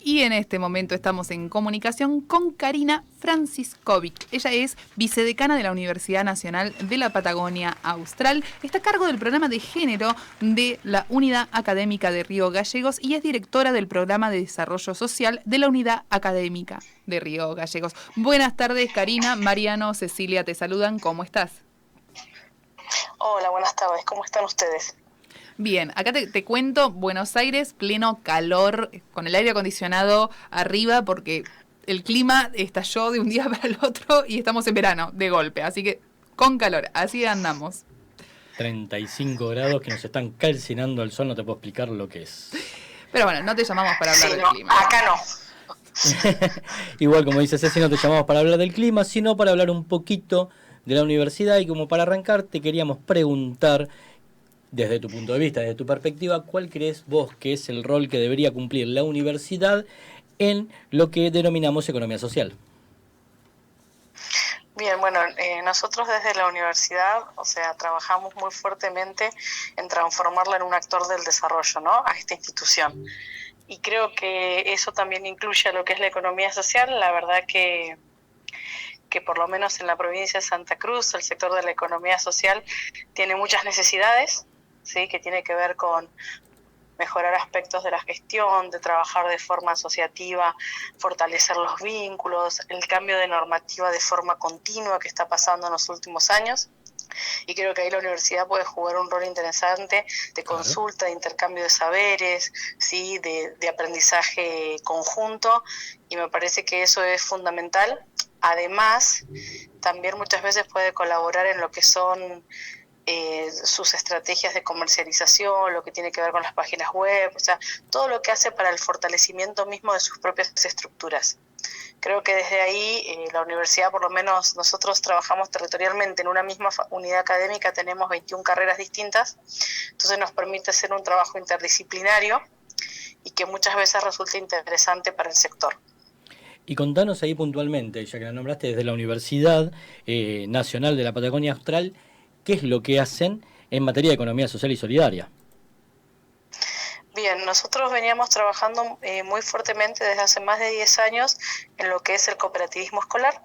Y en este momento estamos en comunicación con Karina Franciscovic. Ella es vicedecana de la Universidad Nacional de la Patagonia Austral. Está a cargo del programa de género de la Unidad Académica de Río Gallegos y es directora del programa de desarrollo social de la Unidad Académica de Río Gallegos. Buenas tardes, Karina. Mariano, Cecilia, te saludan. ¿Cómo estás? Hola, buenas tardes. ¿Cómo están ustedes? Bien, acá te cuento, Buenos Aires, pleno calor, con el aire acondicionado arriba, porque el clima estalló de un día para el otro y estamos en verano, de golpe, así que con calor, así andamos. 35 grados que nos están calcinando al sol, no te puedo explicar lo que es. Pero bueno, no te llamamos para hablar del clima. Acá no. Igual, como dice Ceci, no te llamamos para hablar del clima, sino para hablar un poquito de la universidad. Y como para arrancar, te queríamos preguntar, desde tu punto de vista, desde tu perspectiva, ¿cuál crees vos que es el rol que debería cumplir la universidad en lo que denominamos economía social? Bien, bueno, nosotros desde la universidad, trabajamos muy fuertemente en transformarla en un actor del desarrollo, ¿no? A esta institución. Y creo que eso también incluye a lo que es la economía social. La verdad que por lo menos en la provincia de Santa Cruz, el sector de la economía social tiene muchas necesidades, ¿sí? Que tiene que ver con mejorar aspectos de la gestión, de trabajar de forma asociativa, fortalecer los vínculos, el cambio de normativa de forma continua que está pasando en los últimos años. Y creo que ahí la universidad puede jugar un rol interesante de consulta, de intercambio de saberes, ¿sí? de aprendizaje conjunto, y me parece que eso es fundamental. Además, también muchas veces puede colaborar en lo que son sus estrategias de comercialización, lo que tiene que ver con las páginas web, todo lo que hace para el fortalecimiento mismo de sus propias estructuras. Creo que desde ahí la universidad, por lo menos nosotros trabajamos territorialmente en una misma unidad académica, tenemos 21 carreras distintas, entonces nos permite hacer un trabajo interdisciplinario y que muchas veces resulta interesante para el sector. Y contanos ahí puntualmente, ya que la nombraste, desde la Universidad Nacional de la Patagonia Austral, ¿qué es lo que hacen en materia de economía social y solidaria? Bien, nosotros veníamos trabajando muy fuertemente desde hace más de 10 años en lo que es el cooperativismo escolar.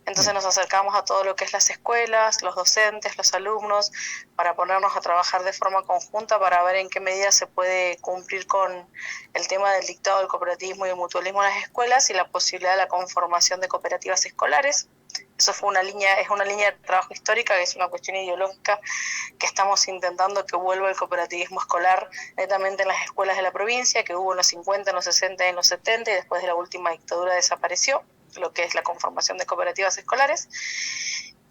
Entonces nos acercamos a todo lo que es las escuelas, los docentes, los alumnos, para ponernos a trabajar de forma conjunta para ver en qué medida se puede cumplir con el tema del dictado del cooperativismo y el mutualismo en las escuelas y la posibilidad de la conformación de cooperativas escolares. Eso es una línea de trabajo histórica, que es una cuestión ideológica que estamos intentando que vuelva el cooperativismo escolar netamente en las escuelas de la provincia, que hubo en los 50, en los 60 y en los 70, y después de la última dictadura desapareció lo que es la conformación de cooperativas escolares.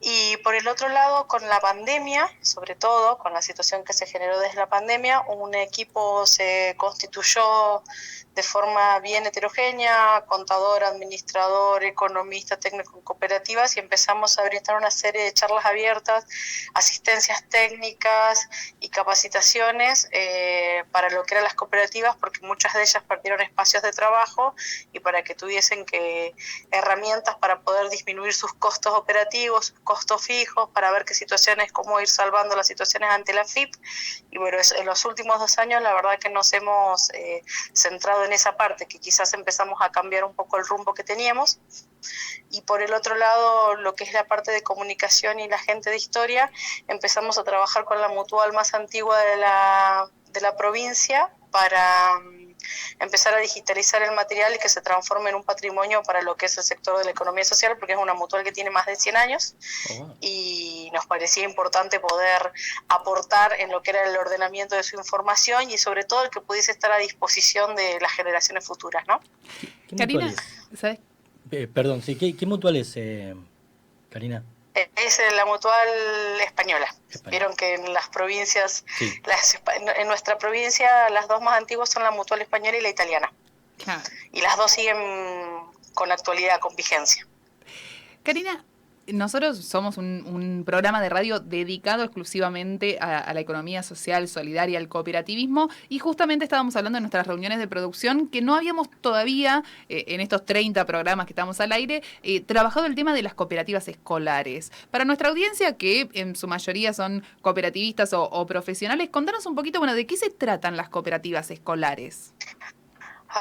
Y por el otro lado, con la pandemia, sobre todo con la situación que se generó desde la pandemia, un equipo se constituyó de forma bien heterogénea, contador, administrador, economista, técnico en cooperativas, y empezamos a brindar una serie de charlas abiertas, asistencias técnicas y capacitaciones para lo que eran las cooperativas, porque muchas de ellas perdieron espacios de trabajo y para que tuviesen herramientas para poder disminuir sus costos operativos, sus costos fijos, para ver qué situaciones, cómo ir salvando las situaciones ante la FIP. Y bueno, en los últimos 2 años la verdad que nos hemos centrado en esa parte, que quizás empezamos a cambiar un poco el rumbo que teníamos. Y por el otro lado, lo que es la parte de comunicación y la gente de historia, empezamos a trabajar con la mutual más antigua de la provincia para empezar a digitalizar el material y que se transforme en un patrimonio para lo que es el sector de la economía social, porque es una mutual que tiene más de 100 años y nos parecía importante poder aportar en lo que era el ordenamiento de su información y sobre todo el que pudiese estar a disposición de las generaciones futuras, ¿no? ¿Qué Karina, ¿sabes? Perdón, sí, ¿qué mutual es, Karina? Es la mutual española. Vieron que en las provincias, sí. En nuestra provincia las dos más antiguas son la mutual española y la italiana. Claro. Y las dos siguen con actualidad, con vigencia. Karina, nosotros somos un programa de radio dedicado exclusivamente a la economía social, solidaria, al cooperativismo, y justamente estábamos hablando en nuestras reuniones de producción que no habíamos todavía, en estos 30 programas que estamos al aire, trabajado el tema de las cooperativas escolares. Para nuestra audiencia, que en su mayoría son cooperativistas o profesionales, contanos un poquito, bueno, ¿de qué se tratan las cooperativas escolares?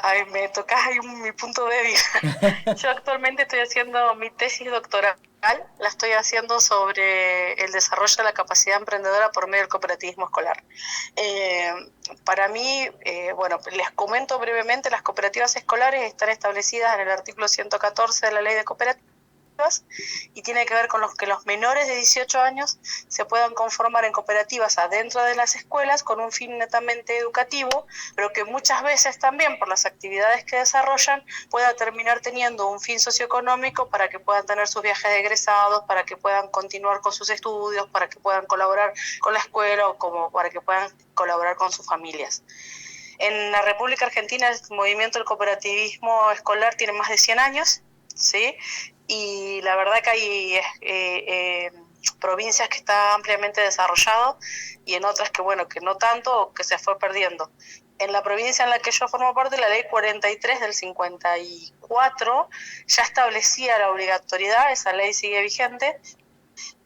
Ay, me tocas ahí mi punto débil. Yo actualmente estoy haciendo mi tesis doctoral, la estoy haciendo sobre el desarrollo de la capacidad emprendedora por medio del cooperativismo escolar. Para mí, bueno, les comento brevemente, las cooperativas escolares están establecidas en el artículo 114 de la Ley de Cooperativas, y tiene que ver con que los menores de 18 años se puedan conformar en cooperativas adentro de las escuelas con un fin netamente educativo, pero que muchas veces también por las actividades que desarrollan pueda terminar teniendo un fin socioeconómico para que puedan tener sus viajes de egresados, para que puedan continuar con sus estudios, para que puedan colaborar con la escuela o como para que puedan colaborar con sus familias. En la República Argentina el movimiento del cooperativismo escolar tiene más de 100 años, ¿sí? Y la verdad que hay provincias que está ampliamente desarrollado y en otras que, bueno, que no tanto o que se fue perdiendo. En la provincia en la que yo formo parte, la ley 43 del 54 ya establecía la obligatoriedad, esa ley sigue vigente,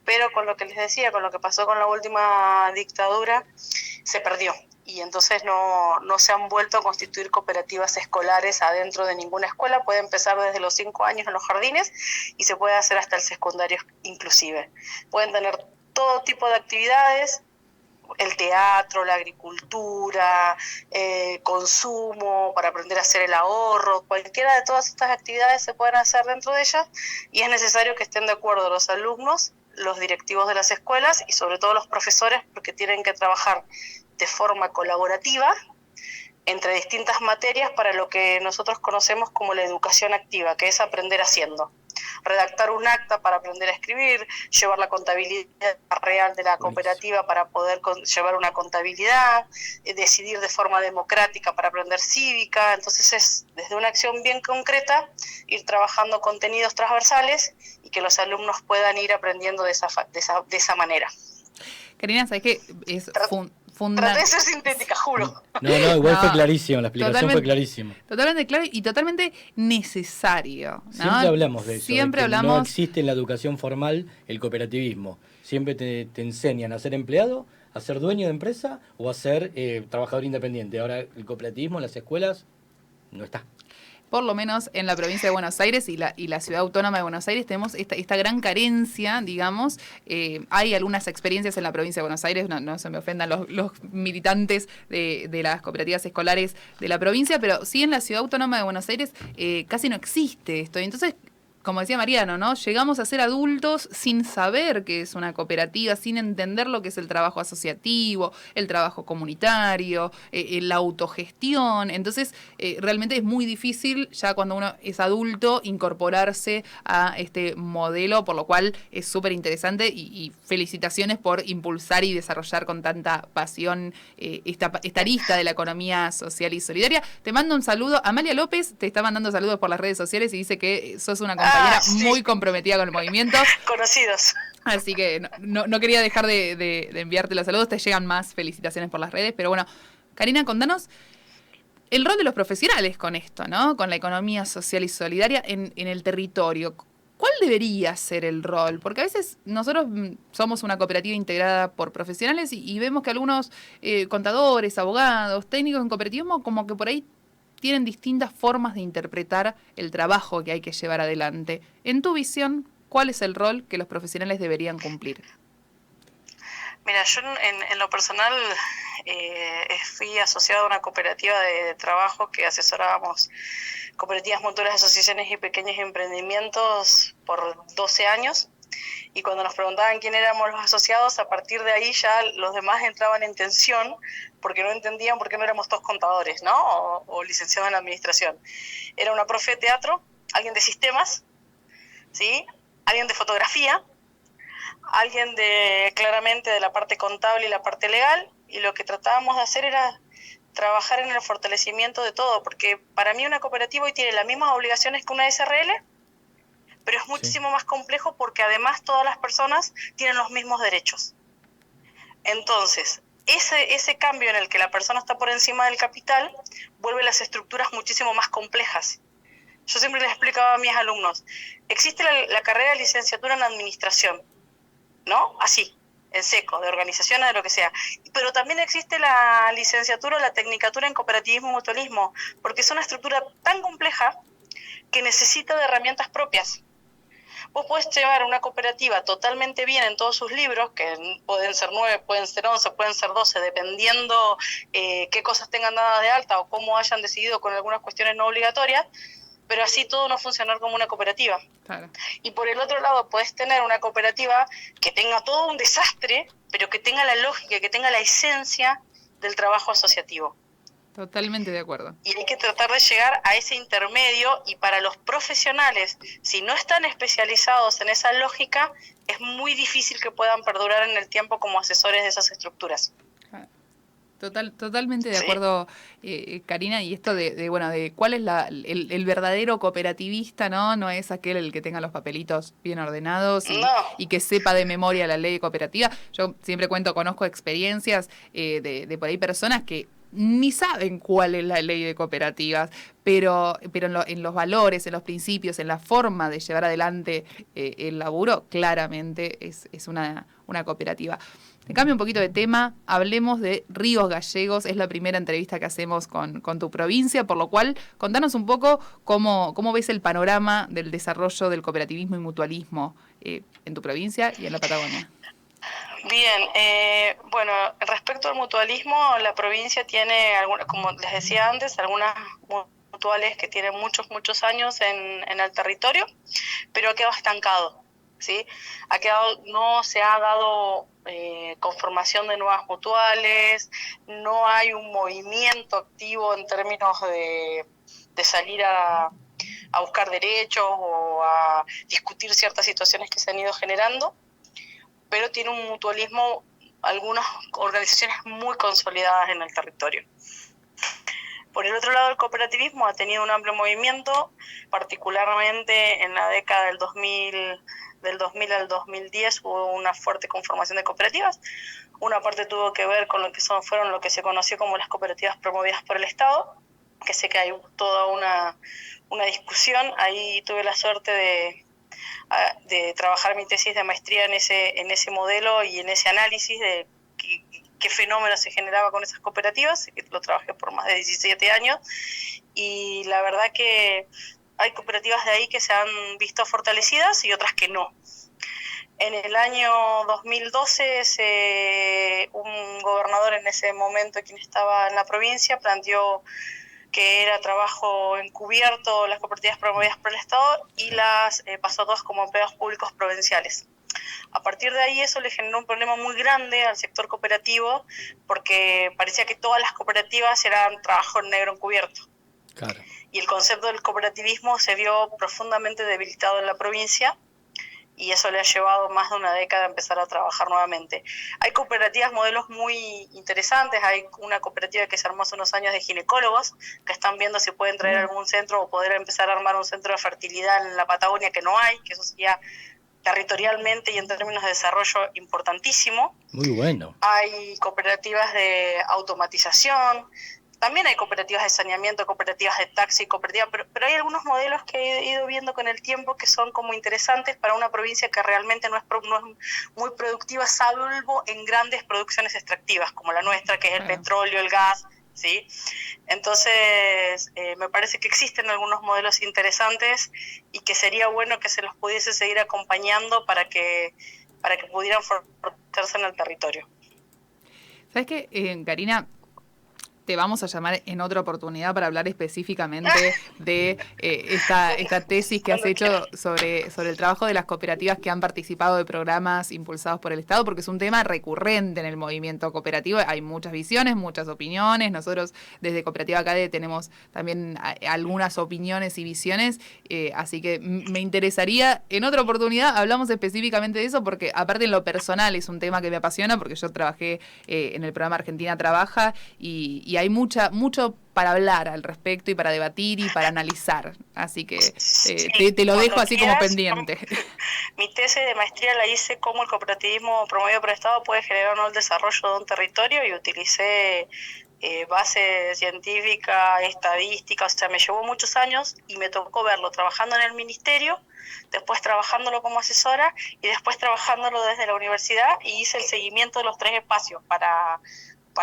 pero con lo que les decía, con lo que pasó con la última dictadura, se perdió. Y entonces no se han vuelto a constituir cooperativas escolares adentro de ninguna escuela. Puede empezar desde los 5 años en los jardines y se puede hacer hasta el secundario inclusive. Pueden tener todo tipo de actividades, el teatro, la agricultura, consumo, para aprender a hacer el ahorro, cualquiera de todas estas actividades se pueden hacer dentro de ellas, y es necesario que estén de acuerdo los alumnos, los directivos de las escuelas y sobre todo los profesores, porque tienen que trabajar de forma colaborativa entre distintas materias para lo que nosotros conocemos como la educación activa, que es aprender haciendo. Redactar un acta para aprender a escribir, llevar la contabilidad real de la cooperativa para poder llevar una contabilidad, decidir de forma democrática para aprender cívica. Entonces es desde una acción bien concreta ir trabajando contenidos transversales y que los alumnos puedan ir aprendiendo de esa manera. Karina, ¿sabes qué? Es Traté de ser sintética, juro. No, igual fue clarísimo, la explicación fue clarísima. Totalmente claro y totalmente necesario, ¿no? Siempre hablamos de eso, siempre de que hablamos... no existe en la educación formal el cooperativismo. Siempre te enseñan a ser empleado, a ser dueño de empresa o a ser trabajador independiente. Ahora el cooperativismo en las escuelas no está. Por lo menos en la provincia de Buenos Aires y la ciudad autónoma de Buenos Aires tenemos esta gran carencia, digamos. Hay algunas experiencias en la provincia de Buenos Aires, no se me ofendan los militantes de las cooperativas escolares de la provincia, pero sí en la ciudad autónoma de Buenos Aires casi no existe esto. Entonces, como decía Mariano, ¿no? Llegamos a ser adultos sin saber qué es una cooperativa, sin entender lo que es el trabajo asociativo, el trabajo comunitario, la autogestión. Entonces, realmente es muy difícil ya cuando uno es adulto incorporarse a este modelo, por lo cual es súper interesante y felicitaciones por impulsar y desarrollar con tanta pasión esta arista de la economía social y solidaria. Te mando un saludo. Amalia López te está mandando saludos por las redes sociales y dice que sos una compañera muy comprometida con el movimiento. Conocidos. Así que no quería dejar de enviarte los saludos, te llegan más felicitaciones por las redes, pero bueno, Karina, contanos el rol de los profesionales con esto, ¿no? Con la economía social y solidaria en el territorio. ¿Cuál debería ser el rol? Porque a veces nosotros somos una cooperativa integrada por profesionales y vemos que algunos contadores, abogados, técnicos en cooperativismo como que por ahí tienen distintas formas de interpretar el trabajo que hay que llevar adelante. En tu visión, ¿cuál es el rol que los profesionales deberían cumplir? Mira, yo en lo personal fui asociado a una cooperativa de trabajo que asesorábamos cooperativas, mutuales, asociaciones y pequeños emprendimientos por 12 años. Y cuando nos preguntaban quién éramos los asociados, a partir de ahí ya los demás entraban en tensión porque no entendían por qué no éramos todos contadores, ¿no? O licenciados en administración. Era una profe de teatro, alguien de sistemas, ¿sí? Alguien de fotografía, alguien claramente de la parte contable y la parte legal, y lo que tratábamos de hacer era trabajar en el fortalecimiento de todo, porque para mí una cooperativa hoy tiene las mismas obligaciones que una SRL, pero es muchísimo más complejo porque además todas las personas tienen los mismos derechos. Entonces, ese cambio en el que la persona está por encima del capital vuelve las estructuras muchísimo más complejas. Yo siempre les explicaba a mis alumnos, existe la carrera de licenciatura en administración, ¿no? Así, en seco, de organizaciones, de lo que sea. Pero también existe la licenciatura o la tecnicatura en cooperativismo y mutualismo, porque es una estructura tan compleja que necesita de herramientas propias. Vos podés llevar una cooperativa totalmente bien en todos sus libros, que pueden ser 9, pueden ser 11, pueden ser 12, dependiendo qué cosas tengan dadas de alta o cómo hayan decidido con algunas cuestiones no obligatorias, pero así todo no funcionar como una cooperativa. Claro. Y por el otro lado podés tener una cooperativa que tenga todo un desastre, pero que tenga la lógica, que tenga la esencia del trabajo asociativo. Totalmente de acuerdo. Y hay que tratar de llegar a ese intermedio, y para los profesionales, si no están especializados en esa lógica, es muy difícil que puedan perdurar en el tiempo como asesores de esas estructuras. Totalmente de acuerdo, Karina, y esto de cuál es el verdadero cooperativista, ¿no? No es aquel el que tenga los papelitos bien ordenados y que sepa de memoria la ley cooperativa. Yo siempre conozco experiencias de por ahí personas que ni saben cuál es la ley de cooperativas, pero en los valores, en los principios, en la forma de llevar adelante el laburo, claramente es una cooperativa. En cambio, un poquito de tema, hablemos de Ríos Gallegos. Es la primera entrevista que hacemos con tu provincia, por lo cual contanos un poco cómo ves el panorama del desarrollo del cooperativismo y mutualismo en tu provincia y en la Patagonia. Bien, bueno, respecto al mutualismo, la provincia tiene, como les decía antes, algunas mutuales que tienen muchos años en el territorio, pero ha quedado estancado, ¿sí? No se ha dado conformación de nuevas mutuales, no hay un movimiento activo en términos de salir a buscar derechos o a discutir ciertas situaciones que se han ido generando, pero tiene un mutualismo, algunas organizaciones muy consolidadas en el territorio. Por el otro lado, el cooperativismo ha tenido un amplio movimiento, particularmente en la década del 2000 al 2010 hubo una fuerte conformación de cooperativas. Una parte tuvo que ver con fueron lo que se conoció como las cooperativas promovidas por el Estado, que sé que hay toda una discusión. Ahí tuve la suerte de trabajar mi tesis de maestría en ese modelo y en ese análisis de qué fenómeno se generaba con esas cooperativas. Lo trabajé por más de 17 años y la verdad que hay cooperativas de ahí que se han visto fortalecidas y otras que no. En el año 2012 un gobernador en ese momento, quien estaba en la provincia, planteó que era trabajo encubierto las cooperativas promovidas por el Estado y las pasó todas como empleados públicos provinciales. A partir de ahí eso le generó un problema muy grande al sector cooperativo, porque parecía que todas las cooperativas eran trabajo en negro encubierto. Claro. Y el concepto del cooperativismo se vio profundamente debilitado en la provincia, y eso le ha llevado más de una década a empezar a trabajar nuevamente. Hay cooperativas, modelos muy interesantes. Hay una cooperativa que se armó hace unos años de ginecólogos, que están viendo si pueden traer algún centro o poder empezar a armar un centro de fertilidad en la Patagonia, que no hay, que eso sería territorialmente y en términos de desarrollo importantísimo. Muy bueno. Hay cooperativas de automatización. También hay cooperativas de saneamiento, cooperativas de taxi, pero hay algunos modelos que he ido viendo con el tiempo que son como interesantes para una provincia que realmente no es muy productiva, salvo en grandes producciones extractivas, como la nuestra, que es el petróleo, el gas, ¿sí? Entonces, me parece que existen algunos modelos interesantes y que sería bueno que se los pudiese seguir acompañando para que pudieran fortalecerse en el territorio. ¿Sabes qué, Karina? Te vamos a llamar en otra oportunidad para hablar específicamente de esta tesis que has hecho sobre el trabajo de las cooperativas que han participado de programas impulsados por el Estado, porque es un tema recurrente en el movimiento cooperativo. Hay muchas visiones, muchas opiniones. Nosotros desde Cooperativa CADE tenemos también algunas opiniones y visiones, así que me interesaría, en otra oportunidad hablamos específicamente de eso, porque aparte en lo personal es un tema que me apasiona, porque yo trabajé en el programa Argentina Trabaja y hay mucho para hablar al respecto y para debatir y para analizar. Así que te lo dejo así como pendiente. Mi tesis de maestría la hice cómo el cooperativismo promovido por el Estado puede generar o no el desarrollo de un territorio, y utilicé base científica, estadística, o sea, me llevó muchos años y me tocó verlo trabajando en el ministerio, después trabajándolo como asesora y después trabajándolo desde la universidad, y hice el seguimiento de los 3 espacios para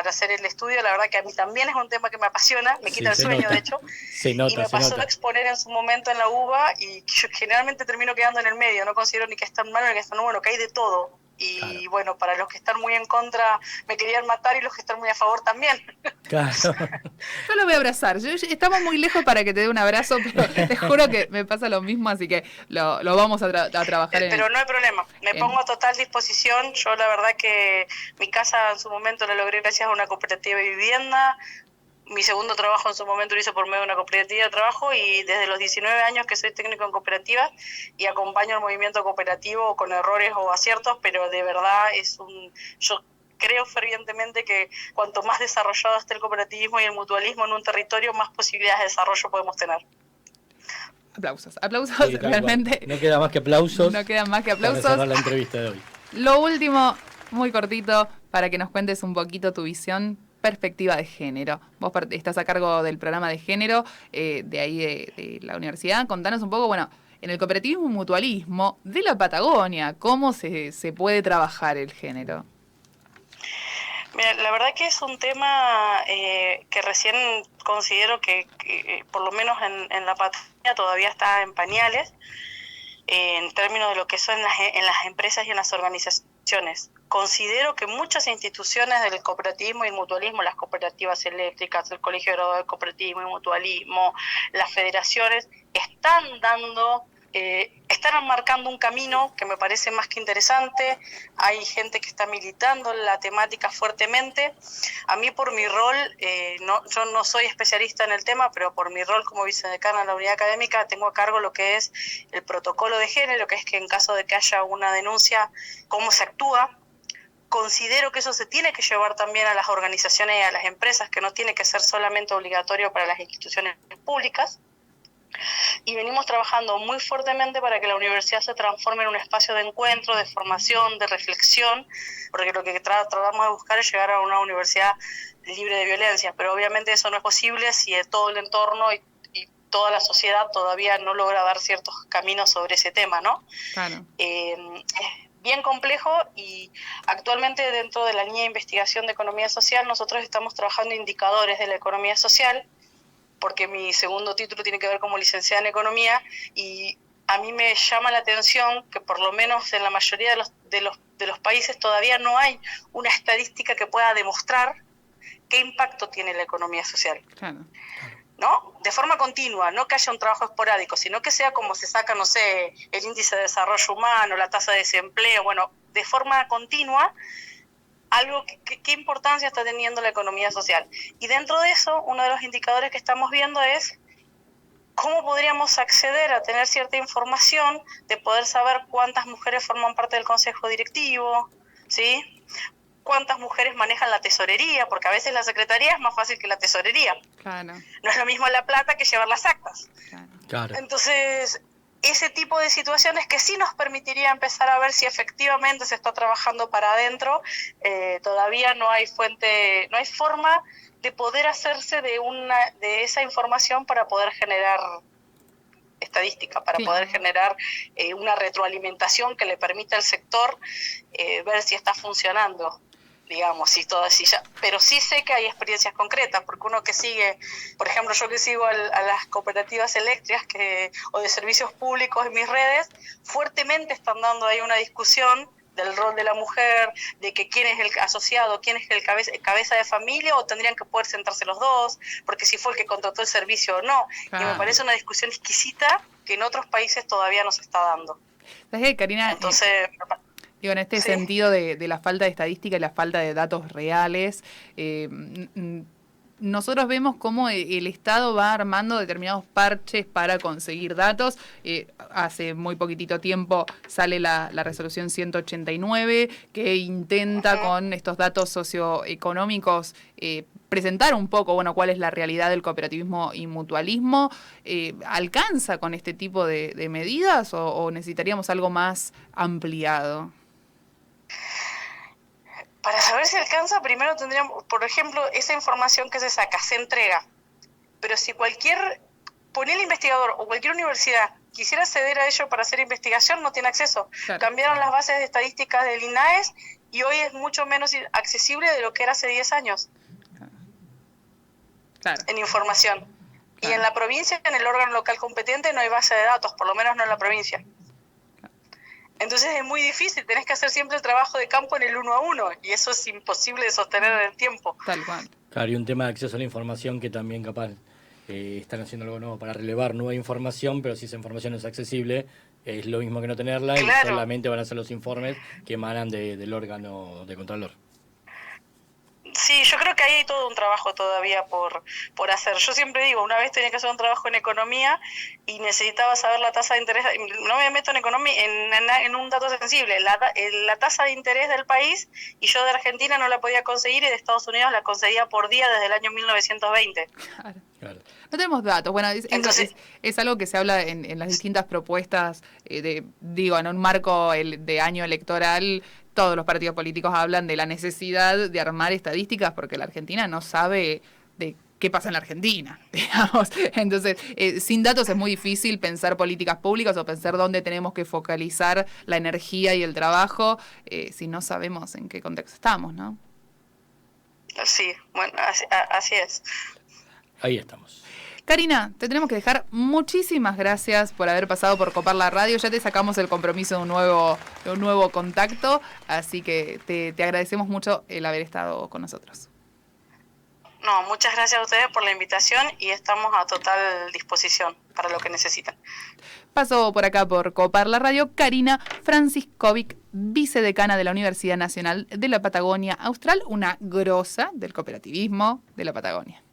hacer el estudio. La verdad que a mí también es un tema que me apasiona, me quita el sueño, nota. de hecho, Se nota, y me pasó a exponer en su momento en la UBA, y yo generalmente termino quedando en el medio, no considero ni que es tan malo ni que es tan bueno, que hay de todo. Y claro. bueno, para los que están muy en contra me querían matar, y los que están muy a favor también. Claro. Yo lo voy a abrazar. Estamos muy lejos para que te dé un abrazo, pero te juro que me pasa lo mismo, así que lo vamos a trabajar en... Pero no hay problema, me pongo a total disposición. Yo la verdad que mi casa en su momento la logré gracias a una cooperativa de vivienda. Mi segundo trabajo en su momento lo hice por medio de una cooperativa de trabajo, y desde los 19 años que soy técnico en cooperativas y acompaño el movimiento cooperativo con errores o aciertos, pero de verdad yo creo fervientemente que cuanto más desarrollado esté el cooperativismo y el mutualismo en un territorio, más posibilidades de desarrollo podemos tener. Aplausos Sí, realmente. No queda más que aplausos. No quedan más que aplausos. Para cerrar la entrevista de hoy. Lo último, muy cortito, para que nos cuentes un poquito tu visión, perspectiva de género. Vos estás a cargo del programa de género de ahí de la universidad. Contanos un poco, bueno, en el cooperativismo y mutualismo de la Patagonia, ¿cómo se puede trabajar el género? Mira, la verdad que es un tema que recién considero que por lo menos en la Patagonia todavía está en pañales, en términos de lo que son en las empresas y en las organizaciones. Considero que muchas instituciones del cooperativismo y el mutualismo, las cooperativas eléctricas, el Colegio de Graduados de Cooperativismo y Mutualismo, las federaciones, están marcando un camino que me parece más que interesante. Hay gente que está militando la temática fuertemente. A mí, por mi rol, yo no soy especialista en el tema, pero por mi rol como vicedecana de la unidad académica tengo a cargo lo que es el protocolo de género, que es que en caso de que haya una denuncia, cómo se actúa. Considero que eso se tiene que llevar también a las organizaciones y a las empresas, que no tiene que ser solamente obligatorio para las instituciones públicas. Y venimos trabajando muy fuertemente para que la universidad se transforme en un espacio de encuentro, de formación, de reflexión, porque lo que tratamos de buscar es llegar a una universidad libre de violencia, pero obviamente eso no es posible si todo el entorno y toda la sociedad todavía no logra dar ciertos caminos sobre ese tema, ¿no? Claro. Es bien complejo, y actualmente dentro de la línea de investigación de economía social nosotros estamos trabajando indicadores de la economía social, porque mi segundo título tiene que ver como licenciada en economía, y a mí me llama la atención que por lo menos en la mayoría de los países todavía no hay una estadística que pueda demostrar qué impacto tiene la economía social. Claro. ¿No? De forma continua, no que haya un trabajo esporádico, sino que sea como se saca, no sé, el índice de desarrollo humano, la tasa de desempleo, bueno, de forma continua, algo qué importancia está teniendo la economía social. Y dentro de eso, uno de los indicadores que estamos viendo es cómo podríamos acceder a tener cierta información, de poder saber cuántas mujeres forman parte del consejo directivo, ¿sí? Cuántas mujeres manejan la tesorería, porque a veces la secretaría es más fácil que la tesorería. Claro. No es lo mismo la plata que llevar las actas. Claro. Entonces, ese tipo de situaciones que sí nos permitiría empezar a ver si efectivamente se está trabajando para adentro, todavía no hay forma de poder hacerse de esa información para poder generar estadística, para poder generar una retroalimentación que le permita al sector ver si está funcionando, digamos, pero sí sé que hay experiencias concretas, porque uno que sigue, por ejemplo, yo que sigo a las cooperativas eléctricas o de servicios públicos en mis redes, fuertemente están dando ahí una discusión del rol de la mujer, de que quién es el asociado, quién es el cabeza de familia, o tendrían que poder sentarse los dos, porque si fue el que contrató el servicio o no. Claro. Y me parece una discusión exquisita que en otros países todavía no se está dando. ¿Sabes qué, Karina? Entonces, digo, en este sentido de la falta de estadística y la falta de datos reales, nosotros vemos cómo el Estado va armando determinados parches para conseguir datos. Hace muy poquitito tiempo sale la resolución 189 que intenta con estos datos socioeconómicos presentar un poco, bueno, cuál es la realidad del cooperativismo y mutualismo. ¿Alcanza con este tipo de medidas o necesitaríamos algo más ampliado? Para saber si alcanza, primero tendríamos, por ejemplo, esa información que se saca, se entrega. Pero si ponele investigador o cualquier universidad quisiera acceder a ello para hacer investigación, no tiene acceso. Claro. Cambiaron las bases de estadísticas del INAES y hoy es mucho menos accesible de lo que era hace 10 años. Claro. En información. Claro. Y en la provincia, en el órgano local competente, no hay base de datos, por lo menos no en la provincia. Entonces es muy difícil, tenés que hacer siempre el trabajo de campo en el 1 a 1 y eso es imposible de sostener en el tiempo. Tal cual. Claro, y un tema de acceso a la información que también capaz están haciendo algo nuevo para relevar nueva información, pero si esa información no es accesible, es lo mismo que no tenerla. Claro. Y solamente van a ser los informes que emanan del órgano de Contralor. Sí, yo creo que ahí hay todo un trabajo todavía por hacer. Yo siempre digo, una vez tenía que hacer un trabajo en economía y necesitaba saber la tasa de interés. No me meto en economía, en un dato sensible, la tasa de interés del país, y yo de Argentina no la podía conseguir y de Estados Unidos la conseguía por día desde el año 1920. Claro. Claro. No tenemos datos. Bueno, Entonces, es algo que se habla en las distintas propuestas, en un marco de año electoral. Todos los partidos políticos hablan de la necesidad de armar estadísticas porque la Argentina no sabe de qué pasa en la Argentina, digamos. Entonces, sin datos es muy difícil pensar políticas públicas o pensar dónde tenemos que focalizar la energía y el trabajo si no sabemos en qué contexto estamos, ¿no? Sí, bueno, así es. Ahí estamos. Karina, te tenemos que dejar. Muchísimas gracias por haber pasado por Copar la Radio. Ya te sacamos el compromiso de un nuevo contacto, así que te agradecemos mucho el haber estado con nosotros. No, muchas gracias a ustedes por la invitación y estamos a total disposición para lo que necesiten. Pasó por acá por Copar la Radio Karina Franciscovic, vicedecana de la Universidad Nacional de la Patagonia Austral, una grosa del cooperativismo de la Patagonia.